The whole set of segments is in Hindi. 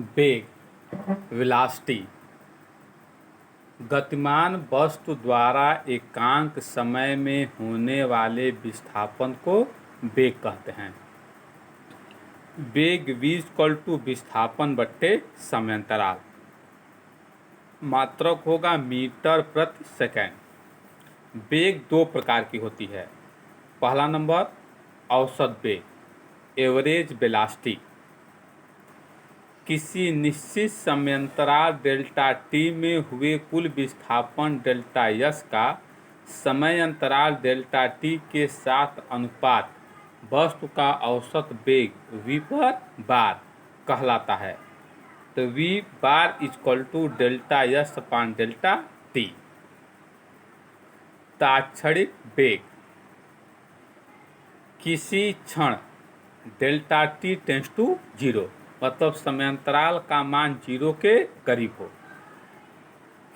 वेग वेलोसिटी गतिमान वस्तु द्वारा एकांक समय में होने वाले विस्थापन को वेग कहते हैं। वेग v = विस्थापन बट्टे समयांतराल। मात्रक होगा मीटर प्रति सेकंड। वेग दो प्रकार की होती है। पहला नंबर औसत वेग, एवरेज वेलोसिटी। किसी निश्चित समयांतराल डेल्टा टी में हुए कुल विस्थापन डेल्टा एस का समय अंतराल डेल्टा टी के साथ अनुपात वस्तु का औसत वेग v पर बार कहलाता है। तो v bar = delta S upon delta T. तात्क्षणिक वेग, किसी क्षण डेल्टा टी टेंड्स टू 0, मतलब समयांतराल का मान 0 के करीब हो।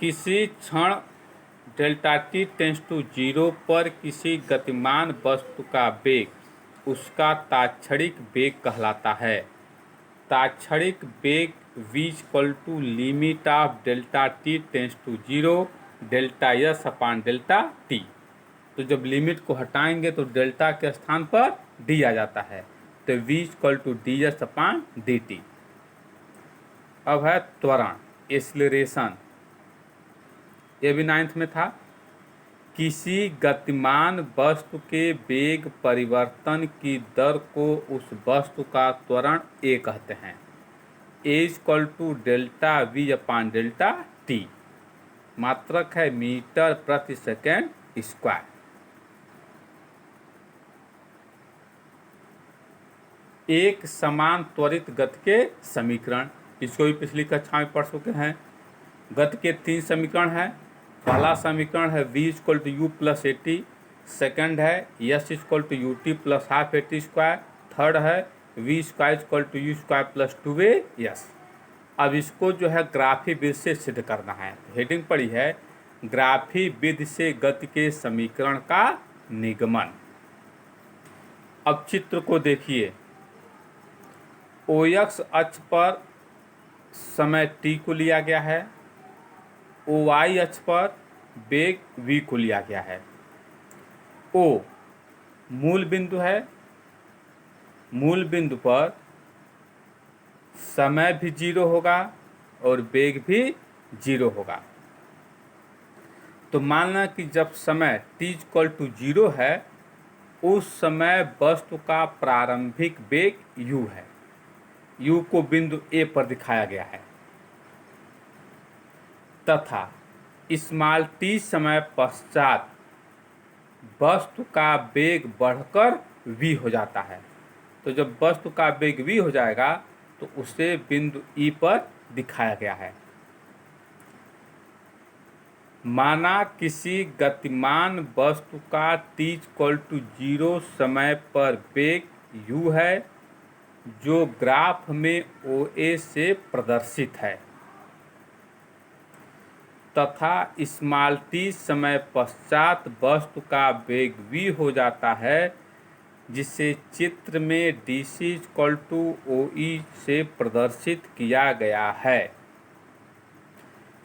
किसी क्षण डेल्टा टी टेंड्स टू 0 पर किसी गतिमान वस्तु का वेग उसका तात्क्षणिक वेग कहलाता है। तात्क्षणिक वेग v = limit of delta T tends to 0 delta S upon delta T. तो जब लिमिट को हटाएंगे तो डेल्टा के स्थान पर डी आ जाता है। तो v = ds अपान dt। अब है त्वरण, एक्सीलरेशन। ये भी 9th में था। किसी गतिमान वस्तु के वेग परिवर्तन की दर को उस वस्तु का त्वरण a कहते हैं। a = delta v upon delta t। मात्रक है मीटर प्रति सेकेंड स्क्वायर। एक समान त्वरित गति के समीकरण, इसको भी पिछली कक्षा में पढ़ चुके हैं। गति के 3 समीकरण हैं। पहला समीकरण है v = u + at। सेकंड है s = ut + half at square. Third है v² = u² + 2as। अब इसको जो है ग्राफी विधि से सिद्ध करना है। हेडिंग पड़ी है ग्राफी विधि से गति के समीकरण का निगमन। अब चित्र को देखिए। OX अक्ष पर समय t को लिया गया है, OY अक्ष पर वेग v को लिया गया है। O मूल बिंदु है। मूल बिंदु पर समय भी 0 होगा और वेग भी 0 होगा। तो मानना कि जब समय t = 0 है उस समय वस्तु का प्रारंभिक वेग u है। u को बिंदु A पर दिखाया गया है तथा t समय पश्चात वस्तु का वेग बढ़कर v हो जाता है। तो जब वस्तु का वेग v हो जाएगा तो उसे बिंदु E पर दिखाया गया है। माना किसी गतिमान वस्तु का t = 0 समय पर वेग u है जो ग्राफ में OA से प्रदर्शित है तथा t समय पश्चात वस्तु का वेग v हो जाता है जिसे चित्र में DC = OE से प्रदर्शित किया गया है।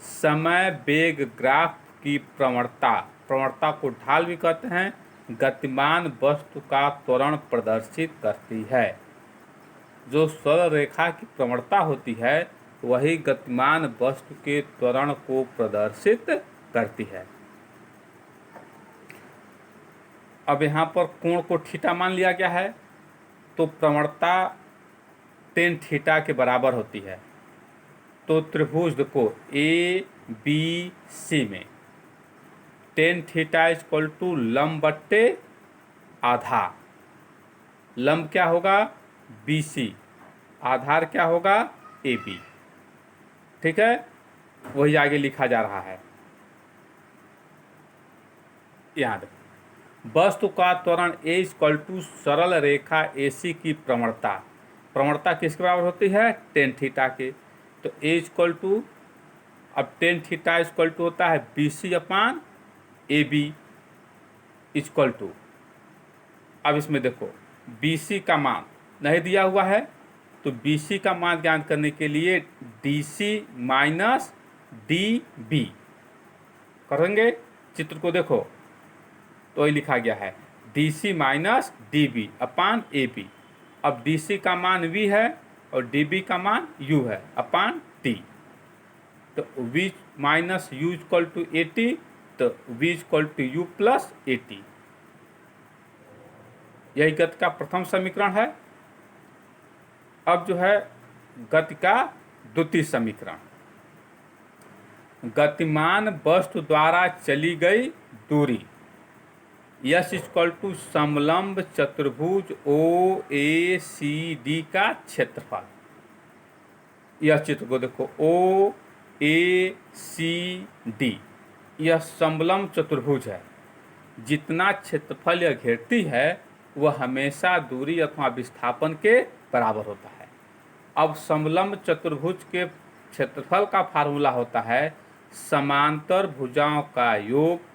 समय वेग ग्राफ की प्रवणता को ढाल भी कहते हैं, गतिमान वस्तु का त्वरण प्रदर्शित करती है। जो सरल रेखा की प्रवणता होती है वही गतिमान वस्तु के त्वरण को प्रदर्शित करती है। अब यहाँ पर कोण को थीटा मान लिया गया है तो प्रवणता tan थीटा के बराबर होती है। तो त्रिभुज को ABC में tan थीटा = लंब बट्टे आधार। लंब क्या होगा BC, आधार क्या होगा AB। ठीक है, वही आगे लिखा जा रहा है। याद वस्तु का त्वरण A = सरल रेखा AC की प्रवणता किसके बराबर होती है tan थीटा के। तो A = अब tan थीटा = होता है BC अपान AB = अब इसमें देखो BC का मान नहीं दिया हुआ है तो बी सी का मान ज्ञात करने के लिए D C minus D B करेंगे। चित्र को देखो तो ये लिखा गया है D C minus D B upon A B. अब डी सी का मान वी है और डी बी का मान यू है अपान टी। तो v minus u equal to a T, तो v equal to u plus a T. यही गति का प्रथम समीकरण है। अब जो है गति का द्वितीय समीकरण, गतिमान वस्तु द्वारा चली गई दूरी यस इक्वल टू समलंब चतुर्भुज ओ ए सी डी का क्षेत्रफल। यह चित्र को देखो, ओ ए सी डी यह समलंब चतुर्भुज है। जितना क्षेत्रफल यह घेरती है वह हमेशा दूरी अथवा विस्थापन के बराबर होता है। अब समलंब चतुर्भुज के क्षेत्रफल का फार्मूला होता है समांतर भुजाओं का योग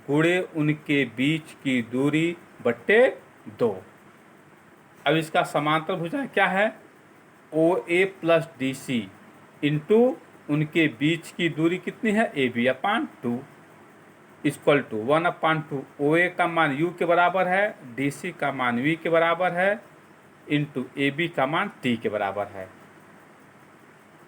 गुणे उनके बीच की दूरी बट्टे 2। अब इसका समांतर भुजाएं क्या है, O A plus D C into उनके बीच की दूरी कितनी है, A B upon 2 equal to 1/2। O A का मान यू के बराबर है, डी सी का मान वी के बराबर है, इंटू ए बी का मान टी के बराबर है।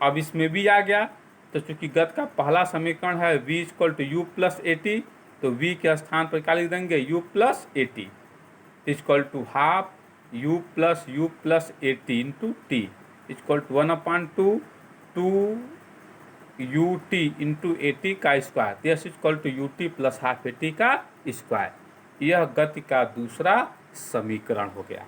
अब इसमें भी आ गया, तो चूंकि गति का पहला समीकरण है v equal to u plus a T, तो v के स्थान पर क्या लिख देंगे, u plus a T equal to half u plus a T into T equal to 1/2 2 u T into a T का square, s equal to u T plus half a T का स्क्वायर। यह गति का दूसरा समीकरण हो गया।